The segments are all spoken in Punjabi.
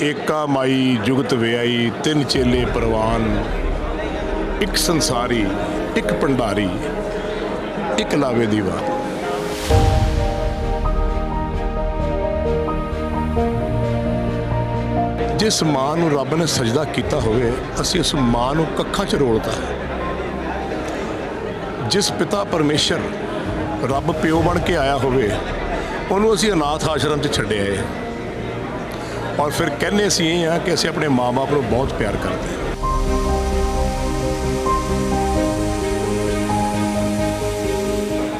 ਏਕਾ ਮਾਈ ਜੁਗਤ ਵਿਆਈ ਤਿੰਨ ਚੇਲੇ ਪ੍ਰਵਾਨ, ਇੱਕ ਸੰਸਾਰੀ ਇੱਕ ਭੰਡਾਰੀ ਇੱਕ ਲਾਵੇ ਦੀ ਬਾਤ। ਜਿਸ ਮਾਂ ਨੂੰ ਰੱਬ ਨੇ ਸਜਦਾ ਕੀਤਾ ਹੋਵੇ ਅਸੀਂ ਉਸ ਮਾਂ ਨੂੰ ਕੱਖਾਂ 'ਚ ਰੋਲਤਾ ਹੈ। ਜਿਸ ਪਿਤਾ ਪਰਮੇਸ਼ਰ ਰੱਬ ਪਿਓ ਬਣ ਕੇ ਆਇਆ ਹੋਵੇ ਉਹਨੂੰ ਅਸੀਂ ਅਨਾਥ ਆਸ਼ਰਮ 'ਚ ਛੱਡਿਆ ਹੈ। ਔਰ ਫਿਰ ਕਹਿੰਦੇ ਅਸੀਂ ਇਹ ਹਾਂ ਕਿ ਅਸੀਂ ਆਪਣੇ ਮਾਂ-ਬਾਪ ਨੂੰ ਬਹੁਤ ਪਿਆਰ ਕਰਦੇ ਹਾਂ।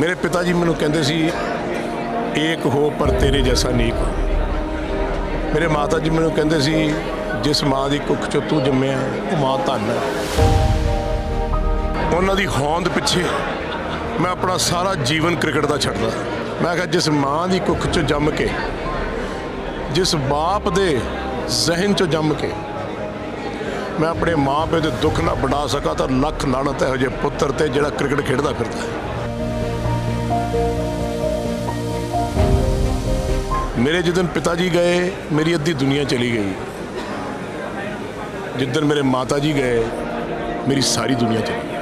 ਮੇਰੇ ਪਿਤਾ ਜੀ ਮੈਨੂੰ ਕਹਿੰਦੇ ਸੀ ਏਕ ਹੋ ਪਰ ਤੇਰੇ ਜੈਸਾ ਨੀਕ ਹੋ। ਮੇਰੇ ਮਾਤਾ ਜੀ ਮੈਨੂੰ ਕਹਿੰਦੇ ਸੀ ਜਿਸ ਮਾਂ ਦੀ ਕੁੱਖ 'ਚੋਂ ਤੂੰ ਜੰਮਿਆ ਉਹ ਮਾਂ ਧੰਨ ਹੈ। ਉਹਨਾਂ ਦੀ ਹੋਂਦ ਪਿੱਛੇ ਮੈਂ ਆਪਣਾ ਸਾਰਾ ਜੀਵਨ ਕ੍ਰਿਕਟ ਦਾ ਛੱਡਦਾ। ਮੈਂ ਕਿਹਾ ਜਿਸ ਮਾਂ ਦੀ ਕੁੱਖ 'ਚੋਂ ਜੰਮ ਕੇ, ਜਿਸ ਬਾਪ ਦੇ ਜ਼ਹਿਨ 'ਚੋਂ ਜੰਮ ਕੇ ਮੈਂ ਆਪਣੇ ਮਾਂ ਪਿਓ ਦੇ ਦੁੱਖ ਨਾ ਵੰਡਾ ਸਕਾਂ ਤਾਂ ਲੱਖ ਲਾਹਨਤ ਇਹੋ ਜਿਹੇ ਪੁੱਤਰ ਤੇ ਜਿਹੜਾ ਕ੍ਰਿਕਟ ਖੇਡਦਾ ਫਿਰਦਾ ਹੈ। ਮੇਰੇ ਜਿੱਦਣ ਪਿਤਾ ਜੀ ਗਏ ਮੇਰੀ ਅੱਧੀ ਦੁਨੀਆ ਚਲੀ ਗਈ। ਜਿੱਦਣ ਮੇਰੇ ਮਾਤਾ ਜੀ ਗਏ ਮੇਰੀ ਸਾਰੀ ਦੁਨੀਆ ਚਲੀ ਗਈ।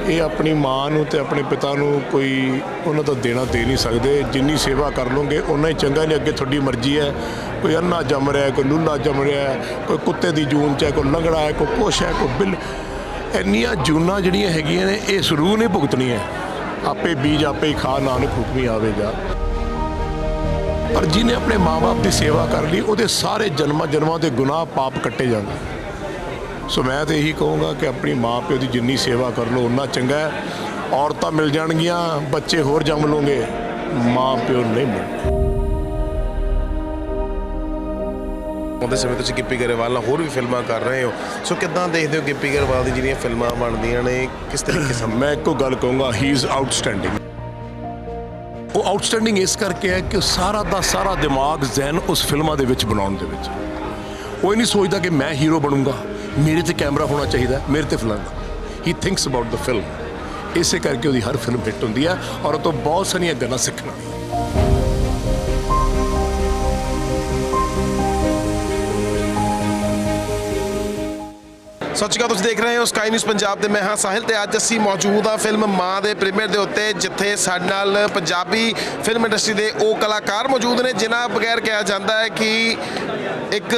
ਇਹ ਆਪਣੀ ਮਾਂ ਨੂੰ ਤੇ ਆਪਣੇ ਪਿਤਾ ਨੂੰ ਕੋਈ ਉਹਨਾਂ ਦਾ ਦੇਣਾ ਦੇ ਨਹੀਂ ਸਕਦੇ। ਜਿੰਨੀ ਸੇਵਾ ਕਰ ਲਓਗੇ ਉਨਾ ਹੀ ਚੰਗਾ। ਨਹੀਂ ਅੱਗੇ ਤੁਹਾਡੀ ਮਰਜ਼ੀ ਹੈ। ਕੋਈ ਅੰਨਾ ਜੰਮ ਰਿਹਾ, ਕੋਈ ਲੂਲਾ ਜੰਮ ਰਿਹਾ, ਕੋਈ ਕੁੱਤੇ ਦੀ ਜੂਨ 'ਚ ਹੈ, ਕੋਈ ਲੰਗੜਾ ਹੈ, ਕੋਈ ਕੁਛ ਹੈ, ਕੋਈ ਬਿੱਲ। ਇੰਨੀਆਂ ਜੂਨਾਂ ਜਿਹੜੀਆਂ ਹੈਗੀਆਂ ਨੇ ਇਹ ਜ਼ਰੂਰ ਨਹੀਂ ਭੁਗਤਣੀਆਂ। ਆਪੇ ਬੀਜ ਆਪੇ ਹੀ ਖਾ, ਨਾਨਕ ਹੁਕਮੀ ਆਵੇਗਾ। ਪਰ ਜਿਹਨੇ ਆਪਣੇ ਮਾਂ-ਬਾਪ ਦੀ ਸੇਵਾ ਕਰ ਲਈ ਉਹਦੇ ਸਾਰੇ ਜਨਮਾਂ ਦੇ ਗੁਨਾਹ ਪਾਪ ਕੱਟੇ ਜਾਂਦੇ। ਸੋ ਮੈਂ ਤਾਂ ਇਹੀ ਕਹੂੰਗਾ ਕਿ ਆਪਣੀ ਮਾਂ ਪਿਓ ਦੀ ਜਿੰਨੀ ਸੇਵਾ ਕਰ ਲਓ ਉਨਾ ਚੰਗਾ ਹੈ। ਔਰਤਾਂ ਮਿਲ ਜਾਣਗੀਆਂ, ਬੱਚੇ ਹੋਰ ਜੰਮ ਲਓਗੇ, ਮਾਂ ਪਿਓ ਨਹੀਂ ਮਿਲਣਗੇ। ਉਹਦੇ ਸਮੇਂ ਤੁਸੀਂ ਗਿੱਪੀ ਗਰੇਵਾਲ ਨਾਲ ਹੋਰ ਵੀ ਫਿਲਮਾਂ ਕਰ ਰਹੇ ਹੋ, ਸੋ ਕਿੱਦਾਂ ਦੇਖਦੇ ਹੋ ਗਿੱਪੀ ਗਰੇਵਾਲ ਦੀ ਜਿਹੜੀਆਂ ਫਿਲਮਾਂ ਬਣਦੀਆਂ ਨੇ, ਕਿਸ ਤਰੀਕੇ ਮੈਂ ਇੱਕੋ ਗੱਲ ਕਹੂੰਗਾ, ਹੀ ਇਜ਼ ਆਊਟਸਟੈਂਡਿੰਗ। ਉਹ ਆਊਟਸਟੈਂਡਿੰਗ ਇਸ ਕਰਕੇ ਹੈ ਕਿ ਸਾਰਾ ਦਾ ਸਾਰਾ ਦਿਮਾਗ ਜ਼ਹਿਨ ਉਸ ਫਿਲਮਾਂ ਦੇ ਵਿੱਚ ਬਣਾਉਣ ਦੇ ਵਿੱਚ। ਉਹ ਇਹ ਨਹੀਂ ਸੋਚਦਾ ਕਿ ਮੈਂ ਹੀਰੋ ਬਣੂੰਗਾ, ਮੇਰੇ ਤੇ ਕੈਮਰਾ ਹੋਣਾ ਚਾਹੀਦਾ, ਮੇਰੇ ਤੇ film. He thinks about the film. ਇਸੇ ਕਰਕੇ ਉਹਦੀ ਹਰ ਫਿਲਮ ਹਿੱਟ ਹੁੰਦੀ ਹੈ ਔਰ ਉਹ ਤੋਂ ਬਹੁਤ ਸਾਰੀਆਂ ਗੱਲਾਂ ਸਿੱਖਣ ਵਾਲੀਆਂ। ਸਤਿ ਸ਼੍ਰੀ ਅਕਾਲ, ਤੁਸੀਂ ਦੇਖ ਰਹੇ ਹੋ ਸਕਾਈ ਨਿਊਜ਼ ਪੰਜਾਬ ਤੇ ਮੈਂ ਹਾਂ ਸਾਹਿਲ ਤੇ ਅੱਜ ਅਸੀਂ ਮੌਜੂਦ ਹਾਂ ਫਿਲਮ ਮਾਂ ਦੇ ਪ੍ਰੀਮੀਅਰ ਦੇ ਉੱਤੇ, ਜਿੱਥੇ ਸਾਡੇ ਨਾਲ ਪੰਜਾਬੀ ਫਿਲਮ ਇੰਡਸਟਰੀ ਦੇ ਉਹ ਕਲਾਕਾਰ ਮੌਜੂਦ ਨੇ ਜਿਨ੍ਹਾਂ ਬਗੈਰ ਕਿਹਾ ਜਾਂਦਾ ਹੈ ਕਿ ਇੱਕ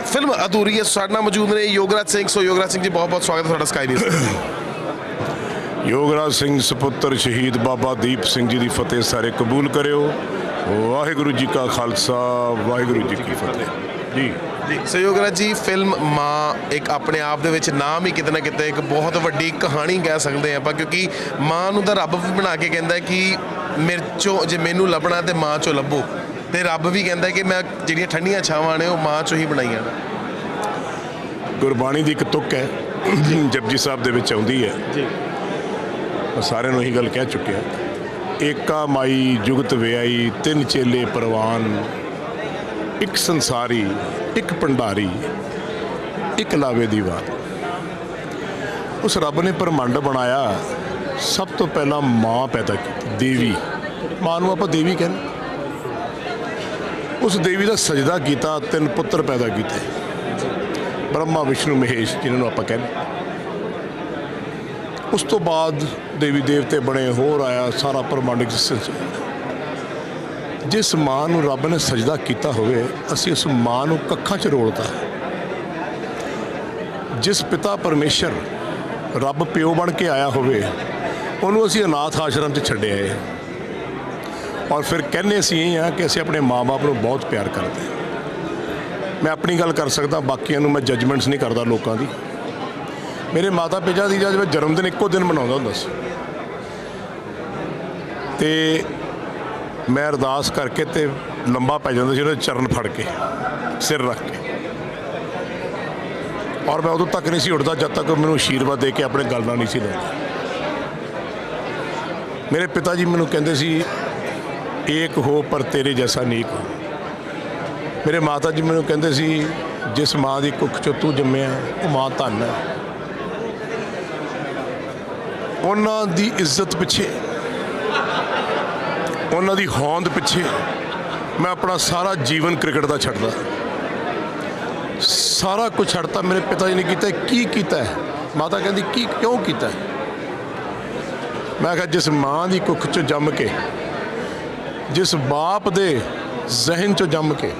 ਫਿਲਮ ਅਧੂਰੀ ਹੈ। ਸਾਡੇ ਨਾਲ ਮੌਜੂਦ ਨੇ ਯੋਗਰਾਜ ਸਿੰਘ। ਸੋ ਯੋਗਰਾਜ ਸਿੰਘ ਜੀ, ਬਹੁਤ ਬਹੁਤ ਸਵਾਗਤ ਹੈ ਤੁਹਾਡਾ ਸਕਾਈ ਨਿਊਜ਼। ਯੋਗਰਾਜ ਸਿੰਘ ਸੁਪੁੱਤਰ ਸ਼ਹੀਦ ਬਾਬਾ ਦੀਪ ਸਿੰਘ ਜੀ ਦੀ ਫਤਿਹ ਸਾਰੇ ਕਬੂਲ ਕਰਿਓ। ਵਾਹਿਗੁਰੂ ਜੀ ਕਾ ਖਾਲਸਾ, ਵਾਹਿਗੁਰੂ ਜੀ ਕੀ ਫਤਿਹ ਜੀ। ਸੋ ਯੋਗਰਾਜ ਜੀ, ਫਿਲਮ ਮਾਂ ਇੱਕ ਆਪਣੇ ਆਪ ਦੇ ਵਿੱਚ ਨਾਮ ਹੀ ਕਿਤੇ ਨਾ ਕਿਤੇ ਇੱਕ ਬਹੁਤ ਵੱਡੀ ਕਹਾਣੀ ਕਹਿ ਸਕਦੇ ਆਪਾਂ, ਕਿਉਂਕਿ ਮਾਂ ਨੂੰ ਤਾਂ ਰੱਬ ਵੀ ਬਣਾ ਕੇ ਕਹਿੰਦਾ ਕਿ ਮੇਰੇ 'ਚੋਂ ਜੇ ਮੈਨੂੰ ਲੱਭਣਾ ਤੇ ਮਾਂ 'ਚੋਂ ਲੱਭੋ, ਤੇ ਰੱਬ ਵੀ ਕਹਿੰਦਾ ਕਿ ਮੈਂ ਜਿਹੜੀਆਂ ਠੰਡੀਆਂ ਛਾਵਾਂ ਨੇ ਉਹ ਮਾਂ 'ਚੋਂ ਹੀ ਬਣਾਈਆਂ ਨੇ। ਗੁਰਬਾਣੀ ਦੀ ਇੱਕ ਤੁਕ ਹੈ, ਜਪਜੀ ਸਾਹਿਬ ਦੇ ਵਿੱਚ ਆਉਂਦੀ ਹੈ ਜੀ। ਮੈਂ ਸਾਰਿਆਂ ਨੂੰ ਇਹੀ ਗੱਲ ਕਹਿ ਚੁੱਕਿਆ, ਏਕਾ ਮਾਈ ਜੁਗਤ ਵਿਆਈ ਤਿੰਨ ਚੇਲੇ ਪ੍ਰਵਾਨ, ਇੱਕ ਸੰਸਾਰੀ ਇੱਕ ਭੰਡਾਰੀ ਇੱਕ ਲਾਵੇ ਦੀ ਬਾਤ। ਉਸ ਰੱਬ ਨੇ ਬ੍ਰਹਮੰਡ ਬਣਾਇਆ, ਸਭ ਤੋਂ ਪਹਿਲਾਂ ਮਾਂ ਪੈਦਾ ਕੀਤੀ, ਦੇਵੀ। ਮਾਂ ਨੂੰ ਆਪਾਂ ਦੇਵੀ ਕਹਿੰਦੇ। ਉਸ ਦੇਵੀ ਦਾ ਸਜਦਾ ਕੀਤਾ, ਤਿੰਨ ਪੁੱਤਰ ਪੈਦਾ ਕੀਤੇ, ਬ੍ਰਹਮਾ ਵਿਸ਼ਨੂੰ ਮਹੇਸ਼ ਜਿਨ੍ਹਾਂ ਨੂੰ ਆਪਾਂ ਕਹਿੰਦੇ। ਉਸ ਤੋਂ ਬਾਅਦ ਦੇਵੀ ਦੇਵਤੇ ਬਣੇ, ਹੋਰ ਆਇਆ ਸਾਰਾ ਬ੍ਰਹਮੰਡ ਐਗਜ਼ਿਸਟੈਂਸ। ਜਿਸ ਮਾਂ ਨੂੰ ਰੱਬ ਨੇ ਸਜਦਾ ਕੀਤਾ ਹੋਵੇ ਅਸੀਂ ਉਸ ਮਾਂ ਨੂੰ ਕੱਖਾਂ 'ਚ ਰੋਲਤਾ ਹੈ। ਜਿਸ ਪਿਤਾ ਪਰਮੇਸ਼ਰ ਰੱਬ ਪਿਓ ਬਣ ਕੇ ਆਇਆ ਹੋਵੇ ਉਹਨੂੰ ਅਸੀਂ ਅਨਾਥ ਆਸ਼ਰਮ 'ਚ ਛੱਡਿਆ ਹੈ। ਔਰ ਫਿਰ ਕਹਿੰਦੇ ਅਸੀਂ ਇਹ ਹਾਂ ਕਿ ਅਸੀਂ ਆਪਣੇ ਮਾਂ-ਬਾਪ ਨੂੰ ਬਹੁਤ ਪਿਆਰ ਕਰਦੇ ਹਾਂ। ਮੈਂ ਆਪਣੀ ਗੱਲ ਕਰ ਸਕਦਾ, ਬਾਕੀਆਂ ਨੂੰ ਮੈਂ ਜੱਜਮੈਂਟਸ ਨਹੀਂ ਕਰਦਾ ਲੋਕਾਂ ਦੀ। ਮੇਰੇ ਮਾਤਾ ਪਿਤਾ ਦੀ ਜਦ ਮੈਂ ਜਨਮ ਦਿਨ ਇੱਕੋ ਦਿਨ ਮਨਾਉਂਦਾ ਹੁੰਦਾ ਸੀ ਤੇ ਮੈਂ ਅਰਦਾਸ ਕਰਕੇ ਤੇ ਲੰਬਾ ਪੈ ਜਾਂਦਾ ਸੀ, ਉਹਦੇ ਚਰਨ ਫੜ ਕੇ ਸਿਰ ਰੱਖ ਕੇ। ਔਰ ਮੈਂ ਉਦੋਂ ਤੱਕ ਨਹੀਂ ਸੀ ਉੱਠਦਾ ਜਦ ਤੱਕ ਮੈਨੂੰ ਆਸ਼ੀਰਵਾਦ ਦੇ ਕੇ ਆਪਣੇ ਗੱਲ ਨਾਲ ਨਹੀਂ ਸੀ ਲੈਂਦਾ। ਮੇਰੇ ਪਿਤਾ ਜੀ ਮੈਨੂੰ ਕਹਿੰਦੇ ਸੀ ਏਕ ਹੋ ਪਰ ਤੇਰੇ ਜੈਸਾ ਨੀਕ ਹੋ। ਮੇਰੇ ਮਾਤਾ ਜੀ ਮੈਨੂੰ ਕਹਿੰਦੇ ਸੀ ਜਿਸ ਮਾਂ ਦੀ ਕੁੱਖ 'ਚੋਂ ਤੂੰ ਜੰਮਿਆ ਉਹ ਮਾਂ ਧੰਨ ਹੈ। ਉਹਨਾਂ ਦੀ ਇੱਜ਼ਤ ਪਿੱਛੇ, ਉਹਨਾਂ ਦੀ ਹੋਂਦ ਪਿੱਛੇ मैं अपना सारा जीवन क्रिकेट का छड्डदा, सारा कुछ छड्डता। मेरे पिता जी ने किया की कीता है? माता कहती की क्यों कीता है? मैं कहा जिस माँ की कुख चो जम के, जिस बाप दे जहन चो जम के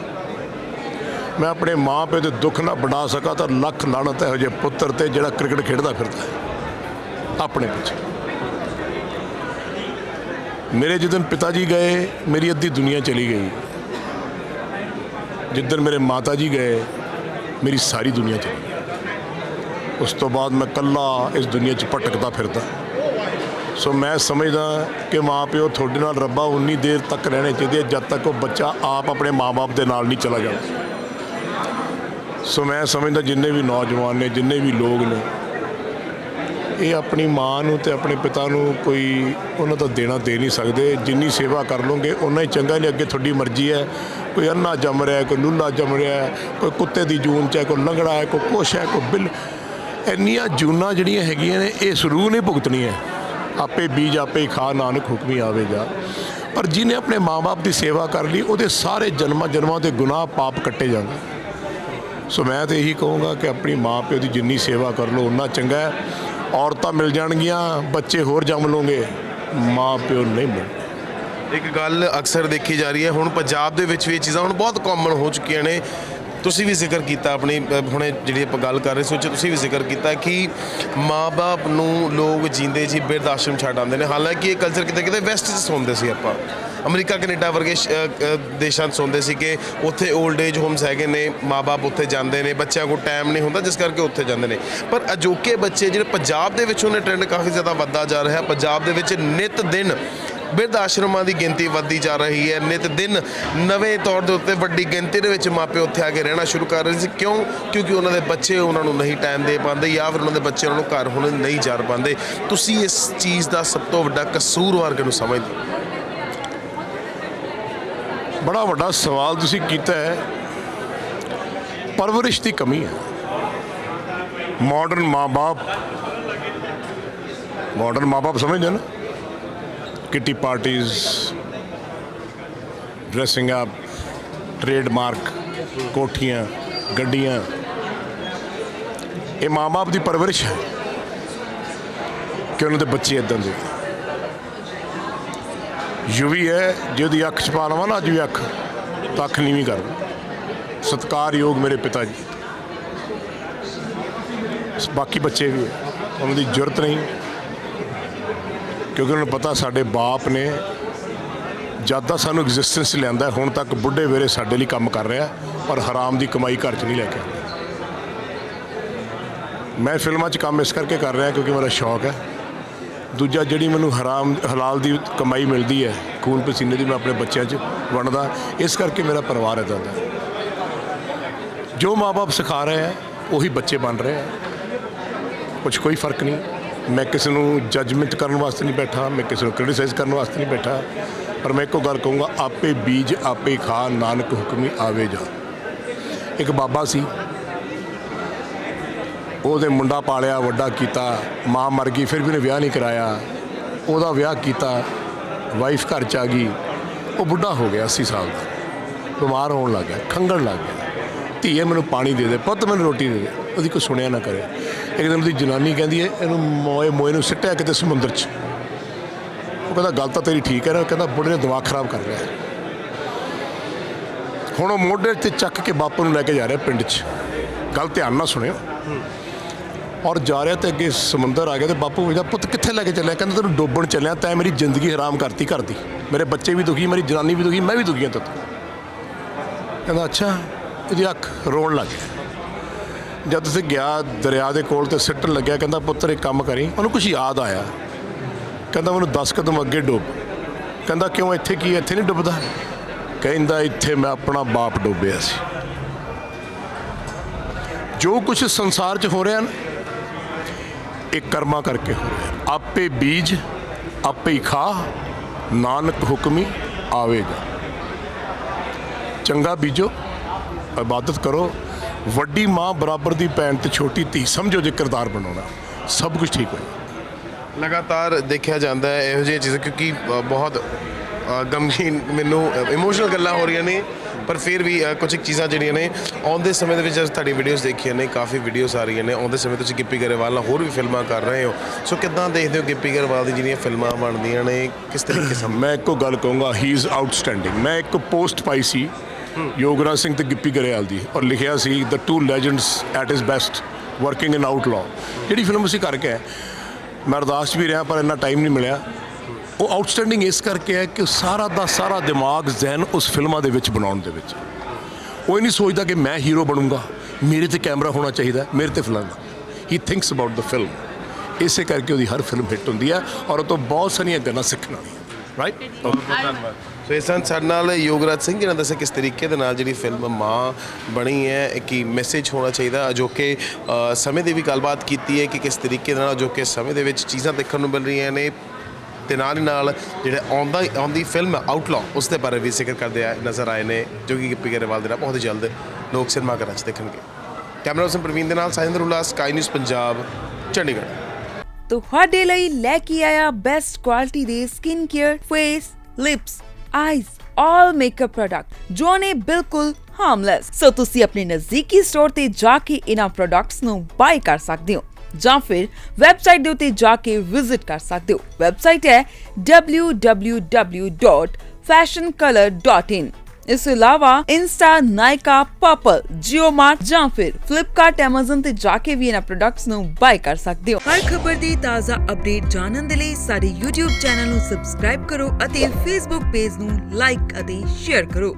मैं अपने माँ प्यो के दुख ना बढ़ा सका तो लख लानत है जो पुत्र ते जिहड़ा क्रिकेट खेडदा फिरदा है अपने पिछे। मेरे जिदन पिताजी गए मेरी अद्धी दुनिया चली गई, जिदन मेरे माता जी गए मेरी सारी दुनिया चली गई। उस तो बाद मैं कल्ला इस दुनिया च भटकदा फिरदा। सो मैं समझदा कि माँ प्यो थोड़े नाल रब्बा उन्नी देर तक रहने चाहिए जब तक वो बच्चा आप अपने माँ बाप के नाल नहीं चला जाता। सो मैं समझदा जिन्ने भी नौजवान ने, जिन्ने भी लोग ने, ये अपनी माँ नूं ते अपने पिता नूं कोई उन्हां दा देना दे नहीं सकते। जिन्नी सेवा कर लोगे उन्ना ही चंगा। नहीं अगे थोड़ी मर्जी है, कोई अन्ना जम रहा है, कोई लूला जम रहा है, कोई कुत्ते की जून च है, कोई लंगड़ा है, कोई कुछ है, कोई बिल। इन्नियां जूनां जिहड़ियां हैगियां ने ये जरूर नहीं भुगतनियां। आपे बीज आपे ही खा नानक हुक्मी आवे जा। पर जिन्हें अपने माँ बाप की सेवा कर ली वो सारे जन्मां के गुनाह पाप कट्टे जाते। सो मैं तो यही कहूँगा कि अपनी माँ प्यो की जिन्नी सेवा कर लो उन्ना चंगा है। औरतां मिल जाणगियां, बच्चे होर जम लोगे, माँ प्यो नहीं मिल। एक गल अक्सर देखी जा रही है हुण पंजाब दे विच भी ये चीज़ां हुण बहुत कॉमन हो चुकियां ने। ਤੁਸੀਂ ਵੀ ਜ਼ਿਕਰ ਕੀਤਾ ਆਪਣੀ ਹੁਣੇ ਜਿਹੜੀ ਆਪਾਂ ਗੱਲ ਕਰ ਰਹੇ ਸੀ ਉਹ 'ਚ ਤੁਸੀਂ ਵੀ ਜ਼ਿਕਰ ਕੀਤਾ ਕਿ ਮਾਂ-ਬਾਪ ਨੂੰ ਲੋਕ ਜੀਂਦੇ ਜੀ ਬਿਰਧ ਆਸ਼ਰਮ ਛੱਡ ਆਉਂਦੇ ਨੇ। ਹਾਲਾਂਕਿ ਇਹ ਕਲਚਰ ਕਿਤੇ ਕਿਤੇ ਵੈਸਟ 'ਚ ਸੁਣਦੇ ਸੀ ਆਪਾਂ, ਅਮਰੀਕਾ ਕੈਨੇਡਾ ਵਰਗੇ ਦੇਸ਼ਾਂ 'ਚ ਸੁਣਦੇ ਸੀ ਕਿ ਉੱਥੇ 올ਡ ਏਜ ਹੋਮਸ ਹੈਗੇ ਨੇ, ਮਾਂ-ਬਾਪ ਉੱਥੇ ਜਾਂਦੇ ਨੇ, ਬੱਚਿਆਂ ਕੋਲ ਟਾਈਮ ਨਹੀਂ ਹੁੰਦਾ ਜਿਸ ਕਰਕੇ ਉੱਥੇ ਜਾਂਦੇ ਨੇ। ਪਰ ਅਜੋਕੇ ਬੱਚੇ ਜਿਹੜੇ ਪੰਜਾਬ ਦੇ ਵਿੱਚ ਉਹਨੇ ਟ੍ਰੈਂਡ ਕਾਫੀ ਜ਼ਿਆਦਾ ਵੱਧਦਾ ਜਾ ਰਿਹਾ। ਪੰਜਾਬ ਦੇ ਵਿੱਚ ਨਿਤ ਦਿਨ ਬਿਰਧ ਆਸ਼ਰਮਾਂ ਦੀ ਗਿਣਤੀ ਵੱਧਦੀ ਜਾ ਰਹੀ ਹੈ। ਨਿਤ ਦਿਨ ਨਵੇਂ ਤੌਰ ਦੇ ਉੱਤੇ ਵੱਡੀ ਗਿਣਤੀ ਦੇ ਵਿੱਚ ਮਾਪੇ ਉੱਥੇ ਆ ਕੇ ਰਹਿਣਾ ਸ਼ੁਰੂ ਕਰ ਰਹੇ ਸੀ। ਕਿਉਂ? ਕਿਉਂਕਿ ਉਹਨਾਂ ਦੇ ਬੱਚੇ ਉਹਨਾਂ ਨੂੰ ਨਹੀਂ ਟਾਈਮ ਦੇ ਪਾਉਂਦੇ ਜਾਂ ਫਿਰ ਉਹਨਾਂ ਦੇ ਬੱਚੇ ਉਹਨਾਂ ਨੂੰ ਘਰ ਹੁਣ ਨਹੀਂ ਜਰ ਪਾਉਂਦੇ। ਤੁਸੀਂ ਇਸ ਚੀਜ਼ ਦਾ ਸਭ ਤੋਂ ਵੱਡਾ ਕਸੂਰਵਾਰ ਕਿਹਨੂੰ ਸਮਝਦੇ? बड़ा वड्डा सवाल तुसी कीता है। परवरिश की कमी है। मॉडर्न माँ बाप समझते ना, kitty parties, dressing up, trademark, कोठियाँ, गड्डियाँ, ये माँ बाप की परवरिश है कि उन्होंने बच्चे इदां दे। युवी है जो दी अख छपा लवा ना, अज भी अख तो अख नीवी कर। सत्कारयोग मेरे पिता जी, बाकी बच्चे भी है, उन्होंने जरूरत नहीं क्योंकि उन्होंने पता साढ़े बाप ने जद का सानू एग्जिस्टेंस लिया हुण तक बुढ़े वेरे साढ़े लिए काम कर रहा और हराम की कमाई घर च नहीं लैके। मैं फिल्मों च काम इस करके कर रहा क्योंकि मेरा शौक है। दूजा जी मैं हराम हलाल की कमाई मिलती है, खून पसीने की मैं अपने बच्चों च वंडदा, इस करके मेरा परिवार इदां दा। जो माँ बाप सिखा रहे हैं वही बच्चे बन रहे हैं, कुछ कोई फर्क नहीं। मैं किसी को जजमेंट करने वास्ते नहीं बैठा, मैं किसी को क्रिटिसाइज करने वास्ते नहीं बैठा, पर मैं एक गल कहूँगा, आपे बीज आपे खा नानक हुक्मी आवे जा। एक बाबा सी, ਉਹਦੇ ਮੁੰਡਾ ਪਾਲਿਆ, ਵੱਡਾ ਕੀਤਾ, ਮਾਂ ਮਰ ਗਈ, ਫਿਰ ਵੀ ਉਹਨੇ ਵਿਆਹ ਨਹੀਂ ਕਰਾਇਆ। ਉਹਦਾ ਵਿਆਹ ਕੀਤਾ, ਵਾਈਫ ਘਰ 'ਚ ਆ ਗਈ, ਉਹ ਬੁੱਢਾ ਹੋ ਗਿਆ 80 ਸਾਲ ਦਾ, ਬਿਮਾਰ ਹੋਣ ਲੱਗ ਗਿਆ, ਖੰਘਣ ਲੱਗ ਗਿਆ। ਧੀਏ ਮੈਨੂੰ ਪਾਣੀ ਦੇ ਦੇ, ਪੁੱਤ ਮੈਨੂੰ ਰੋਟੀ ਦੇ ਦੇ, ਉਹਦੀ ਕੋਈ ਸੁਣਿਆ ਨਾ ਕਰੇ। ਇੱਕ ਦਿਨ ਉਹਦੀ ਜਨਾਨੀ ਕਹਿੰਦੀ ਹੈ ਇਹਨੂੰ ਮੋਏ ਨੂੰ ਸਿੱਟਿਆ ਕਿਤੇ ਸਮੁੰਦਰ 'ਚ। ਉਹ ਕਹਿੰਦਾ ਗੱਲ ਤਾਂ ਤੇਰੀ ਠੀਕ ਹੈ ਨਾ, ਕਹਿੰਦਾ ਬੁੱਢੇ ਨੇ ਦਿਮਾਗ ਖਰਾਬ ਕਰ ਲਿਆ। ਹੁਣ ਉਹ ਮੋਢੇ 'ਤੇ ਚੱਕ ਕੇ ਬਾਪੂ ਨੂੰ ਲੈ ਕੇ ਜਾ ਰਿਹਾ ਪਿੰਡ 'ਚ। ਗੱਲ ਧਿਆਨ ਨਾਲ ਸੁਣਿਓ। और जा रहा तो अगे समुंदर आ गया तो बापू पूछा पुत कित्थे लैके चलिया? कहता तेन डोबन चलिया, तैं मेरी जिंदगी हराम करती घर दी, मेरे बच्चे भी दुखी, मेरी जनानी भी दुखी, मैं भी दुखी हाँ तो। कहता अच्छा। जी अख रोन लग गया। जब तुझे गया दरिया के कोल तो सिट्टन लग्या, कहता पुत्र एक काम करी। उन्होंने कुछ याद आया, कहता मैनू 10 कदम अगे डुब। कहता क्यों इत्थे की, इत्थे नहीं डुबदा? कहता इत्थे मैं अपना बाप डुबिया सी। जो कुछ संसार च हो रहा ना एक कर्मा करके हो रहा है। आपे बीज आपे ही खा नानक हुक्मी आवेगा। चंगा बीजो, इबादत करो, वड्डी माँ बराबर की भैन तो छोटी धी समझो जो किरदार बनाना, सब कुछ ठीक हो। लगातार देखा जाता है ਇਹੋ ਜਿਹੀਆਂ ਚੀਜ਼ਾਂ, ਕਿਉਂਕਿ ਬਹੁਤ ਗਮਗੀਨ ਮੈਨੂੰ ਇਮੋਸ਼ਨਲ ਗੱਲਾਂ ਹੋ ਰਹੀਆਂ ਨੇ ਪਰ ਫਿਰ ਵੀ ਕੁਝ ਚੀਜ਼ਾਂ ਜਿਹੜੀਆਂ ਨੇ ਆਉਂਦੇ ਸਮੇਂ ਦੇ ਵਿੱਚ ਜਦ ਤੁਹਾਡੀ ਵੀਡੀਓਜ਼ ਦੇਖੀਆਂ ਨੇ ਕਾਫੀ ਵੀਡੀਓਜ਼ ਆ ਰਹੀਆਂ ਨੇ ਆਉਂਦੇ ਸਮੇਂ ਤੁਸੀਂ ਗਿੱਪੀ ਗਰੇਵਾਲ ਨਾਲ ਹੋਰ ਵੀ ਫਿਲਮਾਂ ਕਰ ਰਹੇ ਹੋ ਸੋ ਕਿੱਦਾਂ ਦੇਖਦੇ ਹੋ ਗਿੱਪੀ ਗਰੇਵਾਲ ਦੀ ਜਿਹੜੀਆਂ ਫਿਲਮਾਂ ਬਣਦੀਆਂ ਨੇ ਕਿਸ ਤਰੀਕੇ ਸਮ ਮੈਂ ਇੱਕੋ ਗੱਲ ਕਹੂੰਗਾ ਹੀ ਇਜ਼ ਆਊਟਸਟੈਂਡਿੰਗ। ਮੈਂ ਇੱਕ ਪੋਸਟ ਪਾਈ ਸੀ ਯੋਗਰਾਜ ਸਿੰਘ ਤੇ ਗਿੱਪੀ ਗਰੇਵਾਲ ਦੀ ਔਰ ਲਿਖਿਆ ਸੀ the two legends at his best working in Outlaw. ਜਿਹੜੀ ਫਿਲਮ ਅਸੀਂ ਕਰਕੇ ਆਏ ਮੈਂ ਅਰਦਾਸ 'ਚ ਵੀ ਰਿਹਾ ਪਰ ਇੰਨਾ ਟਾਈਮ ਨਹੀਂ ਮਿਲਿਆ। ਉਹ ਆਊਟਸਟੈਂਡਿੰਗ ਇਸ ਕਰਕੇ ਹੈ ਕਿ ਸਾਰਾ ਦਾ ਸਾਰਾ ਦਿਮਾਗ ਜ਼ਹਿਨ ਉਸ ਫਿਲਮਾਂ ਦੇ ਵਿੱਚ ਬਣਾਉਣ ਦੇ ਵਿੱਚ। ਉਹ ਇਹ ਨਹੀਂ ਸੋਚਦਾ ਕਿ ਮੈਂ ਹੀਰੋ ਬਣੂੰਗਾ, ਮੇਰੇ ਤੇ ਕੈਮਰਾ ਹੋਣਾ ਚਾਹੀਦਾ, ਮੇਰੇ ਤੇ film. He thinks about the film. ਇਸੇ ਕਰਕੇ ਉਹਦੀ ਹਰ ਫਿਲਮ ਹਿੱਟ ਹੁੰਦੀ ਹੈ ਔਰ ਉਹ ਤੋਂ ਬਹੁਤ ਸਾਰੀਆਂ ਗੱਲਾਂ ਸਿੱਖਣ ਵਾਲੀਆਂ। ਰਾਈਟ। ਧੰਨਵਾਦ। ਸੋ ਇਸ ਤਰ੍ਹਾਂ ਸਾਡੇ ਨਾਲ ਯੋਗਰਾਜ ਸਿੰਘ ਜੀ ਨੇ ਦੱਸਿਆ ਕਿਸ ਤਰੀਕੇ ਦੇ ਨਾਲ ਜਿਹੜੀ ਫਿਲਮ ਮਾਂ ਬਣੀ ਹੈ ਕਿ ਮੈਸੇਜ ਹੋਣਾ ਚਾਹੀਦਾ ਅਜੋਕੇ ਸਮੇਂ ਦੀ ਵੀ ਗੱਲਬਾਤ ਕੀਤੀ ਹੈ ਕਿ ਕਿਸ ਤਰੀਕੇ ਦੇ ਨਾਲ ਅਜੋਕੇ ਸਮੇਂ ਦੇ ਵਿੱਚ ਚੀਜ਼ਾਂ ਦੇਖਣ ਨੂੰ ਮਿਲ ਰਹੀਆਂ ਨੇ ਤੇ ਨਾਲ ਹੀ ਨਾਲ ਜਿਹੜਾ ਆਉਂਦੀ ਫਿਲਮ ਆਊਟਲਾ ਉਸ ਦੇ ਬਾਰੇ ਵੀ ਜ਼ਿਕਰ ਕਰਦੇ ਆ ਨਜ਼ਰ ਆਏ ਨੇ ਜੋ ਕਿ ਗਿੱਪੀ ਗਰੇਵਾਲ ਦੇ ਨਾਲ ਬਹੁਤ ਹੀ ਜਲਦ ਲੋਕ ਸਿਨੇਮਾ ਘਰਾਂ 'ਚ ਦੇਖਣਗੇ। ਕੈਮਰਾ ਪਰਸਨ ਪ੍ਰਵੀਨ ਦੇ ਨਾਲ ਸਾਹਿੰਦਰ ਉल्लास ਸਕਾਈ ਨਿਊਜ਼ ਪੰਜਾਬ ਚੰਡੀਗੜ੍ਹ। ਤੁਹਾਡੇ ਲਈ ਲੈ ਕੇ ਆਇਆ ਬੈਸਟ ਕੁਆਲਿਟੀ ਦੇ skin care, face, lips, eyes, all makeup product ਜੋ ਨੇ ਬਿਲਕੁਲ ਹਾਰਮਲੈਸ। ਸੋ ਤੁਸੀਂ ਆਪਣੇ ਨਜ਼ਦੀਕੀ ਸਟੋਰ ਤੇ ਜਾ ਕੇ ਇਹਨਾਂ ਪ੍ਰੋਡਕਟਸ ਨੂੰ ਬਾਈ ਕਰ ਸਕਦੇ ਹੋ ਜਾਂ ਫਿਰ ਵੈਬਸਾਈਟ ਦੇ ਉੱਤੇ ਜਾ ਕੇ ਵਿਜ਼ਿਟ ਕਰ ਸਕਦੇ ਹੋ। ਵੈਬਸਾਈਟ ਹੈ www.fashioncolor.in। ਇਸ ਤੋਂ ਇਲਾਵਾ ਇੰਸਟਾ, ਨਾਇਕਾ, ਪਰਪਲ, ਜੀਓ ਮਾਰਟ ਜਾਂ ਫਿਰ ਫਲਿੱਪਕਾਰਟ, ਐਮਾਜ਼ਨ ਤੇ ਜਾ ਕੇ ਵੀ ਇਹਨਾਂ ਪ੍ਰੋਡਕਟਸ ਨੂੰ ਬਾਈ ਕਰ ਸਕਦੇ ਹੋ। ਹਰ ਖਬਰ ਦੀ ਤਾਜ਼ਾ ਅਪਡੇਟ ਜਾਣਨ ਦੇ ਲਈ ਸਾਡੇ YouTube ਚੈਨਲ ਨੂੰ ਸਬਸਕ੍ਰਾਈਬ ਕਰੋ ਅਤੇ Facebook ਪੇਜ ਨੂੰ ਲਾਈਕ ਅਤੇ ਸ਼ੇਅਰ ਕਰੋ।